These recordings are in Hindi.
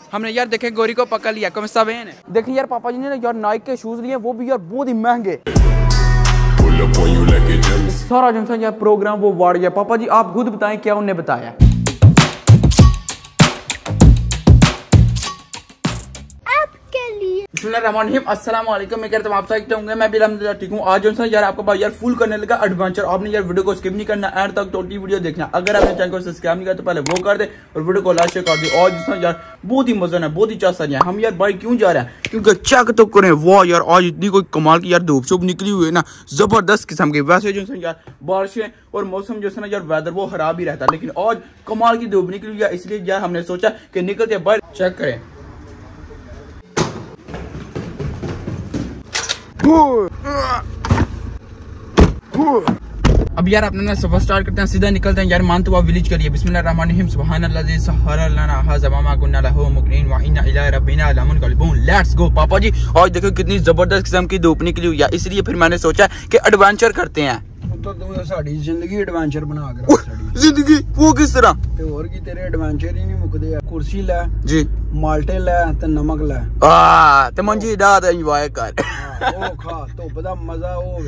हमने यार देखे गोरी को पकड़ लिया। कम सा है देखिए यार पापा जी ने यार नाइक के शूज लिए, वो भी यार बहुत ही महंगे। सारा जंक्शन यार प्रोग्राम वो वाड़ गया। पापा जी आप खुद बताएं क्या उन्हें बताया। अस्सलाम वालेकुम, मैं कहता हूं आप सब होंगे, मैं भी अल्हम्दुलिल्लाह ठीक हूं। आज जो यार आपको यार फुल करने लगा एडवेंचर। आपने यार वीडियो को स्किप नहीं करना, एंड तक टोटली वीडियो देखना। अगर आपने चैनल को सब्सक्राइब नहीं किया तो पहले वो कर दे और वीडियो को लाइक कर दे। और जिसमें यार बहुत ही मजा है, बहुत ही चासा है। हम यार बाइक क्यों जा रहे हैं क्योंकि चेक तो करें वाह यार आज इतनी कोई कमाल की यार धूप शुभ निकली हुई है ना, जबरदस्त किस्म की। वैसे जो है यार बारिशें और मौसम जो है ना यार वेदर वो खराब ही रहता है, लेकिन आज कमाल की धूप निकली हुई है, इसलिए यार हमने सोचा कि निकलते बाइक चेक करें। अब यार अपना सफर स्टार्ट करते हैं, सीधा निकलते हैं यार मानतवा विलेज के लिए। बिस्मिल्लाहिर्रहमानिर्रहीम सुब्हानल्लाज़ी सह्हर लना हाज़ा मा कुन्ना लहू मुक़रिनीन व इन्ना इला रब्बिना लमुनक़लिबून। Let's go. पापा जी आज देखो कितनी जबरदस्त किस्म की धूप निकली हुई है, इसलिए फिर मैंने सोचा कि एडवेंचर करते हैं। तो साड़ी जिंदगी एडवेंचर बना के जिंदगी वो किस तरह ते और की तेरे एडवेंचर ही नहीं मुकदे। कुर्सी ले जी, माल्टे ले ते नमक ले ते मंजी दा ते एंजॉय कर। ओ खा तो बड़ा मजा हो।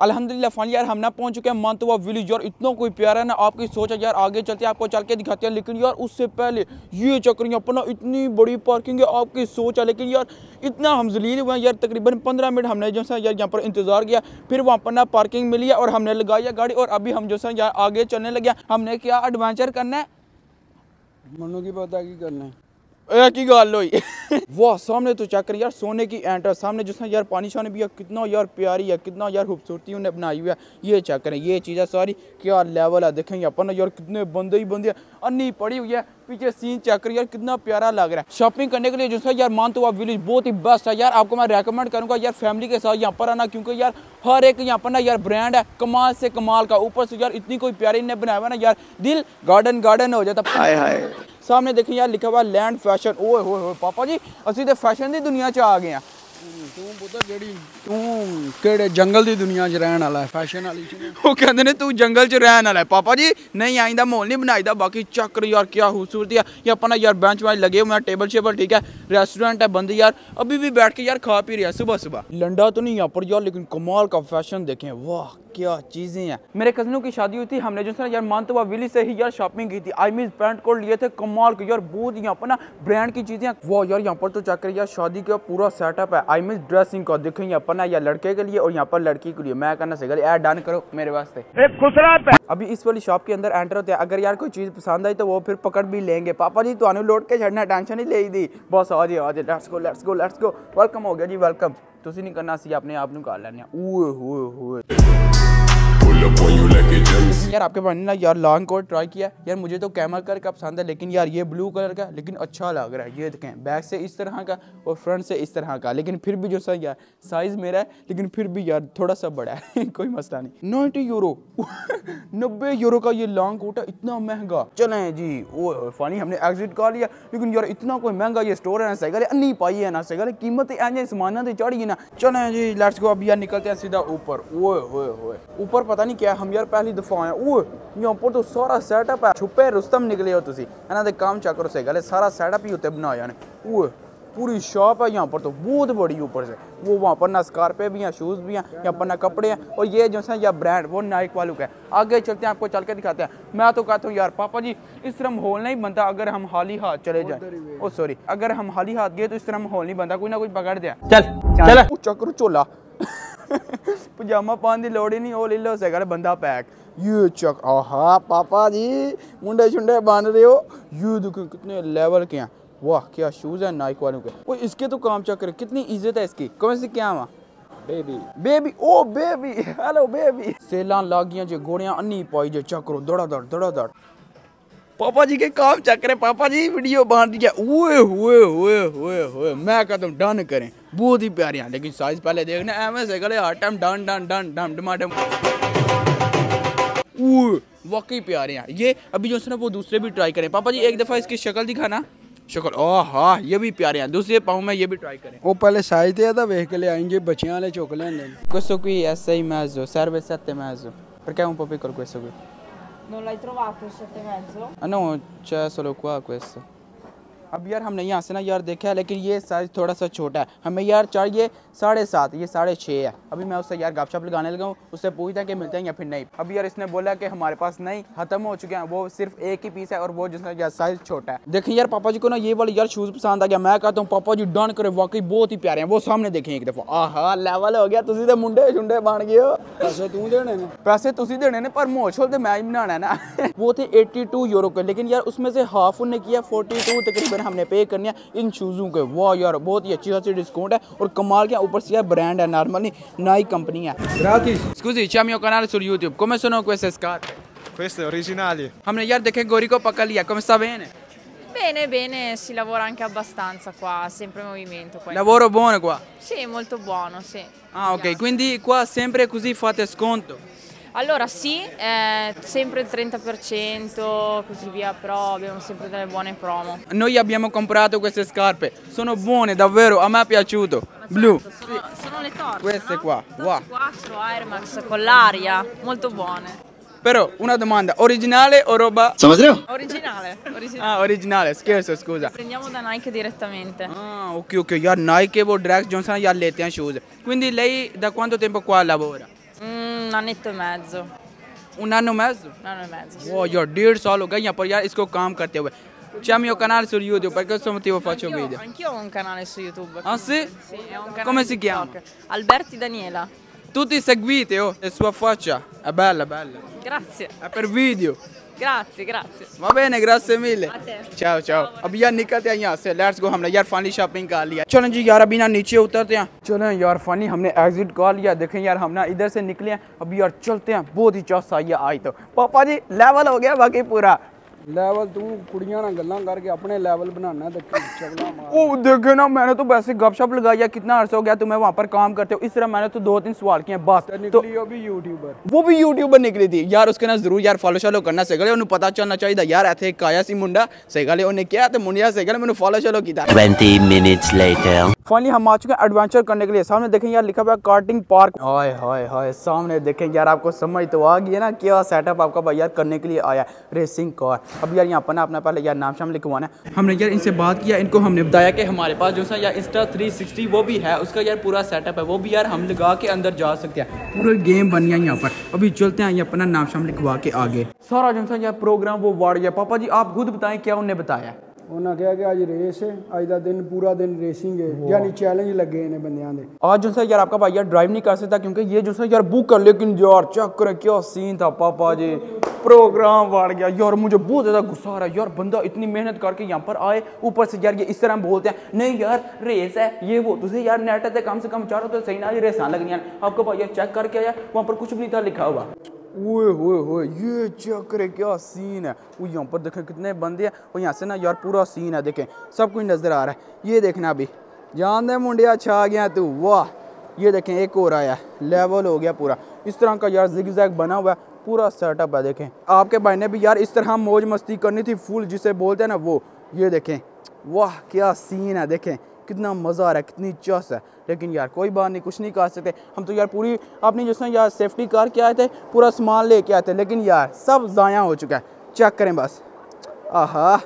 अल्हम्दुलिल्लाह फाइनली यार हम ना पहुंच चुके हैं मानतवा विलेज। यार इतना कोई प्यारा है ना, आपकी सोच है यार आगे चलते हैं आपको चल के दिखाते हैं। लेकिन यार उससे पहले ये चक्कर अपना इतनी बड़ी पार्किंग है, आपकी सोच है। लेकिन यार इतना हम जलील हुए हैं यार, तकरीबन 15 मिनट हमने जो है यार यहाँ पर इंतजार किया, फिर वहाँ पर ना पार्किंग मिली है और हमने लगाई गाड़ी और अभी हम जो है यार आगे चलने लगे। हमने क्या एडवेंचर करना है मनु की पता की करना है की गाल हुई। वाह सामने तो चेक कर यार सोने की एंटर, सामने जो है यार पानी शानी भी है, कितना यार प्यारी है, कितना यार खूबसूरती उन्हें बनाई हुई है। ये चेक करें ये चीज़ है सारी, क्या लेवल है देखेंगे अपन यार, कितने बंदे ही बंदे अन्नी पड़ी हुई है। पीछे सीन चेक कर यार कितना प्यारा लग रहा है। शॉपिंग करने के लिए जो है यार मानतवा विलेज बहुत ही बेस्ट है यार। आपको मैं रेकमेंड करूंगा यार फैमिली के साथ यहाँ पर आना, क्योंकि यार हर एक यहाँ पर ना यार ब्रांड है कमाल से कमाल का। ऊपर से यार इतनी कोई प्यारी ने बनाया हुआ ना यार, दिल गार्डन गार्डन हो जाता। हाय हाय सामने देखिए यार लिखा हुआ लैंड फैशन। ओए होए पापा जी असि तो फैशन की दुनिया च आ गए हैं। तू केड़े जंगल की दुनिया च रहने वाला है, फैशन वाली वो कहते ने तू जंगल च रहने वाला है। पापा जी नहीं आइंदा माहौल नहीं बनाईदा। बाकी चक्कर यार क्या खूबसूरती है। ये अपना यार बेंच वाइज लगे हुए हैं, टेबल शेबल ठीक है, रेस्टोरेंट है, बंदे यार अभी भी बैठ के यार खा पी रहे हैं सुबह सुबह। लंडा तो नहीं यहाँ पर यार, लेकिन कमाल का फैशन देखें, वाह क्या चीजें हैं। मेरे कजनों की शादी हुई थी, हमने जो है यार मानतवा विलेज से ही यार शॉपिंग की थी। आई मीन पैंट कोट लिए थे कमाल के यार, बहुत यहाँ पर ना ब्रांड की चीजें। वाह यार यहाँ पर तो चेक करिए यार शादी का पूरा सेटअप है। आई मीन ड्रेसिंग का देखें यहाँ पर ना यार लड़के के लिए और यहाँ पर लड़की के लिए। मैं कहना सही ऐड डन करो मेरे वास्ते। अभी इस वाली शॉप के अंदर एंटर होते हैं। अगर यार कोई चीज पसंद आई तो वो फिर पकड़ भी लेंगे। पापा जी तो लौट के छड़ना टेंशन ही ले दी बस। आ जाए let's go let's go let's go. Welcome हो गया जी वेलकम। तुसी नहीं करना सी अपने आप कर लेने। यार आपके पास ना यार लॉन्ग कोट ट्राई किया यार, मुझे तो कैमल कलर का पसंद है, लेकिन यार ये ब्लू कलर का लेकिन अच्छा लग रहा है। ये देखें बैक से इस तरह का और फ्रंट से इस तरह का, लेकिन फिर भी जो सा यार साइज मेरा है, लेकिन फिर भी यार थोड़ा सा बड़ा है। कोई मसला नहीं। 90 यूरो 90 यूरो का ये लॉन्ग कोट है, इतना महंगा। चलें जी वो फानी हमने एग्जिट कर लिया, लेकिन यार इतना कोई महंगा ये स्टोर है ना सही अन्नी पाई है ना सही कीमत एंज सामान से चढ़ी है ना। चलें जी लेट्स गो। अब यार निकलते हैं सीधा ऊपर। ओए ऊपर पता नहीं क्या हम यार पहली दफा आए। ओए यहाँ पर तो सारा सेटअप है, छुपे रुस्तम निकले हो तुसी इन्हां दे काम चेक करो सही गल, सारा सेटअप ही उत्ते बनाया ने। ओए पूरी शॉप है यहाँ पर तो बहुत बड़ी। ऊपर से वो वहाँ पर ना स्कार्पे भी हैं, शूज़ भी हैं, यहाँ पर ना कपड़े हैं, और ये जो है यार ब्रांड वो नाइक वालों का है। आगे चलते हैं आपको चल के दिखाते हैं। मैं तो कहता हूँ यार पापा जी इस तरह माहौल नहीं बनता अगर हम खाली हाथ चले जाए। ओ सॉरी अगर हम खाली हाथ गए तो इस तरह माहौल नहीं बनता, कोई ना कोई पकड़ दे। चल चक्कर चोला पजामा पान की लोड़ ही नहीं, वो ले लो सही बंदा पैक। ये चक आहा पापा जी मुंडे शुंडे बन रहे हो। ये देखो कितने लेवल के हैं। वाह क्या शूज है नाइक वालों के। वो इसके तो काम चक्कर कितनी इज्जत है इसकी। कौन सी क्या हुआ बेबी ओ बेबी हेलो बेबी। सेलां लागियां जो घोड़ियां अन्नी पाई जो चक्रो दड़ा दड़। पापा जी के काम चेक करें। पापा जी वीडियो बन दिया। ओए मैं कहता हूँ डन करें, बहुत ही प्यारे हैं, लेकिन साइज पहले देखना एवं से गले हर टाइम डन डन डन डम डमाडम। वाकई प्यारे हैं ये। अभी जो है ना वो दूसरे भी ट्राई करें। पापा जी एक दफ़ा इसकी शक्ल दिखाना। शक्ल ओह हाँ ये भी प्यारे हैं। दूसरे पाँव में ये भी ट्राई करें। वो पहले साइज थे था वेख के ले आएंगे बच्चियां वाले चुक लेंगे। Questo qui è 6,5, serve 7,5. Perché è un po' piccolo questo qui? Non l'hai trovato il 7,5? Ah no, c'è solo qua questo. अब यार हमने यहाँ से ना यार देखा है, लेकिन ये साइज़ थोड़ा सा छोटा है। हमें यार चाहिए 7.5, ये 6.5 है। अभी मैं उससे यार गपशप लगाने लगा हूँ, उससे पूछता कि मिलते हैं या फिर नहीं। अभी यार इसने बोला कि हमारे पास नहीं, ख़त्म हो चुके हैं। वो सिर्फ एक ही पीस है और वो जिसका यार साइज़ छोटा है। देखें यार पापा जी को ना ये वाले यार शूज़ पसंद आ गया। मैं कहता हूँ पापा जी डन करे, वाकई बहुत ही प्यारे हैं। वो सामने देखें एक दफ़ा। आहा लेवल हो गया, तुसी तो मुंडे शुंडे बन गए हो। पैसे तू देने ने, पैसे तुसी देने ने, पर मोछोल तो मैं ही बनाना है ना। वो थे 82 यूरो के, लेकिन यार उसमें से हाफ उन्हें किया 42 तकरीबन हमने पे करनी है इन शूज़ों के। वाह यार बहुत ही अच्छी खासी डिस्काउंट है और कमाल के ऊपर से यार ब्रांड है, नॉर्मली नाइक कंपनी है। Scusi, c'è il mio canale su YouTube. Come sono queste scarpe? Queste originali. हमने यार देखे गोरी को पकड़ लिया। Come sta bene? Bene, bene, si lavora anche abbastanza qua, sempre in movimento qua. Lavoro buono qua. Sì, molto buono, sì. Ah ok, quindi qua sempre così fate sconto? Allora sì, sempre il 30%, così via, però abbiamo sempre delle buone promo. Noi abbiamo comprato queste scarpe, sono buone davvero, a me è piaciuto. Blu. Sono le torce, Queste no? qua, wow. 4 Air Max con l'aria, molto buone. Però una domanda, originale o roba? Originale. Ah, originale, scherzo scusa. Prendiamo da Nike direttamente. Ah ok ok, यार नाइक के वो ड्रैक्स जॉनसन यार लेते हैं shoes. Quindi lei da quanto tempo qua lavora? Un annetto e mezzo. Un anno e mezzo? Un anno e mezzo. Sì. Wow, यार 1.5 साल हो गए यहाँ पर यार इसको काम करते हुए। C'è il mio canale su YouTube, per questo motivo faccio video. Anch'io ho un canale su YouTube. Ah sì? Sì, è un canale Come di si chiama? TikTok. Alberti Daniela. Tutti seguite, oh, la sua faccia è bella bella. Grazie. È per video. Grazie, grazie. Va bene, grazie mille. A te. Ciao ciao। अब यार निकलते हैं यहाँ से, लेट्स गो। हमने यार फाइनली शॉपिंग कर लिया। चलें जी यार अभी ना नीचे उतरते हैं। चलें यार फाइनली हमने एग्जिट कर लिया। देखें यार हम ना इधर से निकले हैं, अभी यार चलते हैं। बहुत ही चौस आई है आज तो। पापा जी लेवल हो गया बाकी पूरा। लेवल तू कुड़ियां ना गल्लां करके अपने लेवल बनाना तो चगला मार। ओ देखे ना, मैंने तो वैसे गपशप लगाई है। कितना अर्सा हो गया तुम्हें वहाँ पर काम करते हो। इस तरह मैंने तो 2-3 सवाल किए बस। तो निकली वो भी यूट्यूबर, वो भी यूट्यूबर निकली थी यार। उसके ना जरूर यार फॉलो शॉलो करना सीख उन्हें पता चलना चाहिए यार। ऐसे काया सी मुंडा सीख उन्हें क्या तो मुंडिया सीख मैंने फॉलो शॉलो किया। 20 minutes later. फाइनली हम आ चुके हैं एडवेंचर करने के लिए। सामने देखें यार लिखा हुआ है कार्टिंग पार्क। हाय हाय हाय, सामने देखें यार, आपको समझ तो आ गई है ना क्या सेटअप आपका भाई यार करने के लिए आया है, रेसिंग कार। अब यार यहाँ पर ना अपना पहले यार नाम शाम लिखवाना है। हमने यार इनसे बात किया, इनको हमने बताया कि हमारे पास जो सा यार इंस्टा 360 वो भी है, उसका यार पूरा सेटअप है, वो भी यार हम लगा के अंदर जा सकते हैं। पूरा गेम बन गया यहाँ पर। अभी चलते हैं ये अपना नाम शाम लिखवा के आगे। सारा जो सा यार प्रोग्राम वो वाड़ गया। पापा जी आप खुद बताएं क्या उन्हें बताया। उन्हें कहा कि आज रेस है, आज का दिन पूरा दिन रेसिंग है, यानी चैलेंज लगे इन्हें बंदियां दे। आज जो सा यार आपका भाई यार ड्राइव नहीं कर सकता क्योंकि ये जो सा यार बुक कर, लेकिन यार चेक करें क्या सीन था पापा जी, प्रोग्राम बढ़ गया यार। मुझे बहुत ज़्यादा गुस्सा आ रहा है यार, बंदा इतनी मेहनत करके यहाँ पर आए, ऊपर से यार ये इस तरह बोलते हैं नहीं यार रेस है ये वो। तुझे यार नेट है कम से कम चारों तो सही ना ये रेस लगनी है। आपका भाई यार चेक करके आया, वहाँ पर कुछ भी नहीं था लिखा हुआ। ओए होए होए ये चेक करे क्या सीन है। वो यहाँ पर देखें कितने बंदे हैं और यहाँ से ना यार पूरा सीन है, देखें सब कुछ नज़र आ रहा है। ये देखना अभी जान दे मुंडिया छा गया तू, वाह। ये देखें एक और आया, लेवल हो गया पूरा। इस तरह का यार जिग-जैग बना हुआ है, पूरा सेटअप है। देखें आपके भाई ने भी यार इस तरह मौज मस्ती करनी थी फुल, जिसे बोलते हैं ना वो। ये देखें वाह क्या सीन है, देखें कितना मज़ा आ रहा है, कितनी चस है। लेकिन यार कोई बात नहीं, कुछ नहीं कर सकते हम तो यार। पूरी अपनी जिसने यार सेफ्टी कार के आए थे, पूरा सामान लेके आए थे, लेकिन यार सब ज़ाया हो चुका है। चेक करें बस, आहा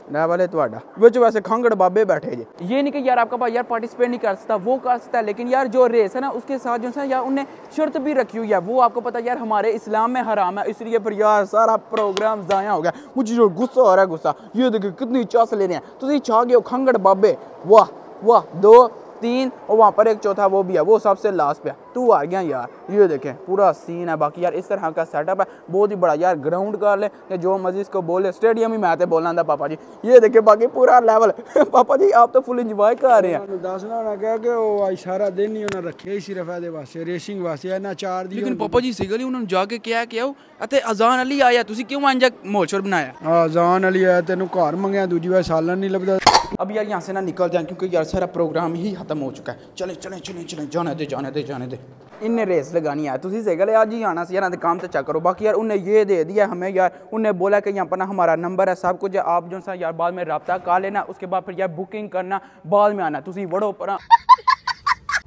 लेवल है ਤੁਹਾਡਾ ਵਿੱਚ वैसे खंगड़ बाबे बैठे जी। ये नहीं कि यार आपका भाई यार पार्टिसिपेट नहीं कर सकता, वो कर सकता है, लेकिन यार जो रेस है ना उसके साथ जो है यार उन्हें शर्त भी रखी हुई है। वो आपको पता यार हमारे इस्लाम में हराम है, इसलिए फिर यार सारा प्रोग्राम ज़ाया हो गया। मुझे जो गुस्सा आ रहा है गुस्सा, ये देखिए कितनी चास ले रहे हैं। तो छा गए खंगड़ बाबे, वाह वाह। 2 3 और वहाँ पर एक चौथा वो भी है, वो सबसे लास्ट पे है। तू आ गया यार। ये देखें पूरा सीन है। बाकी यार इस तरह का सेटअप है, बहुत ही बड़ा यार। ग्राउंड कर ले या जो मर्जी को बोले, स्टेडियम ही मैं बोलना था पापा जी। ये देखें बाकी पूरा लेवल। पापा जी आप तो फुल इंजॉय कर रहे हैं। दसना उन्हें कहा कि वो आज सारा दिन ही उन्हें रखे ही सिर्फ ऐसे वास्ते रेसिंग वास्ते ना 4 दिन। लेकिन पापा जी सही गल उन्होंने जाके क्या किया अते अजान अली आया, तुसी क्यों इंजा माहौल बनाया। अजान अली आया, तेन घर मंगया, दूजी बार सालन नहीं लभदा। अब यार यहाँ से ना निकल जाए क्योंकि यार सारा प्रोग्राम ही खत्म हो चुका है। चले चले चले चले जाने दे जाने दे जाने दे। इन्हें रेस लगानी है तुझी से गले आज ही आना से यार काम तो चेक करो। बाकी यार उन्हें ये दे दिया हमें यार, उन्हें बोला कि यहाँ पर ना हमारा नंबर है सब कुछ, आप जो सा यार बाद में रब्ता कर लेना, उसके बाद फिर यार बुकिंग करना, बाद में आना तुझी बड़ो पर।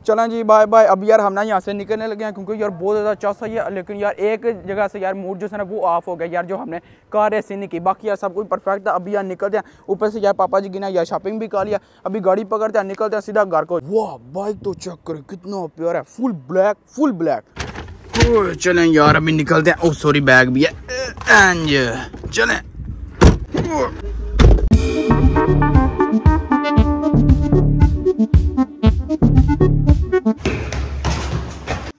चलें जी बाय बाय। अब यार हम ना यहाँ से निकलने लगे हैं क्योंकि यार बहुत ज़्यादा चाह सही है, लेकिन यार एक जगह से यार मूड जो है ना वो ऑफ हो गया यार, जो हमने कार रेसिंग नहीं की। बाकी यार सब कुछ परफेक्ट था। अभी यार निकलते हैं, ऊपर से यार पापा जी की ना यार शॉपिंग भी कर लिया, अभी गाड़ी पकड़ते हैं निकलते हैं सीधा घर को। वाह बाइक तो चेक करें कितना प्यार है, फुल ब्लैक फुल ब्लैक। चलें यार अभी निकलते हैं। ओह सॉरी बैग भी है, चलें।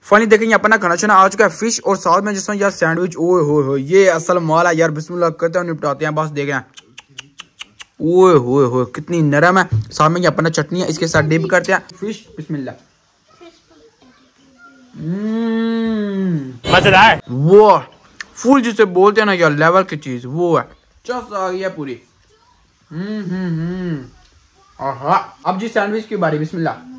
फाइनली देखेंगे अपना खाना शाना आ चुका है, फिश और साथ में जिसमें यार सैंडविच। ओए हो ये असल माल है यार, बिस्मिल्लाह करते हैं निपटाते हैं, बस देख रहे हैं। ओए हो कितनी नरम है। साथ में अपना चटनी है, इसके साथ डिप करते हैं फिश। बिस्मिल्लाह। मजेदार। वो फुल जिसे बोलते हैं ना यार लेवल की चीज वो है, चस आ गई है पूरी। आहा। अब जी सैंडविच की बारी। बिस्मिल्लाह।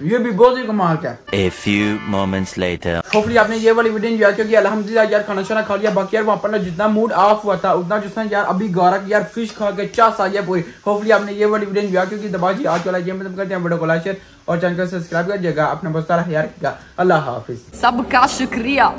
ये भी बहुत ही कमाल का है। A few moments later. Hopefully आपने ये वाली वीडियो एंजॉय किया, क्योंकि अल्हम्दुलिल्लाह यार खाना शाना खा लिया। बाकी यार वहाँ पर ना जितना मूड ऑफ हुआ था उतना जिसना यार अभी गारा यार फिश खा के चास आ गया पूरी। होपफुली आपने ये वाली वीडियो एंजॉय क्योंकि दबाजी आज वाला गेम खत्म करते हैं। वीडियो को लाइक शेयर और चैनल को सब्सक्राइब कर दिएगा। अपना बहुत सारा ख्याल रखिएगा। अल्लाह हाफिज। सबका शुक्रिया।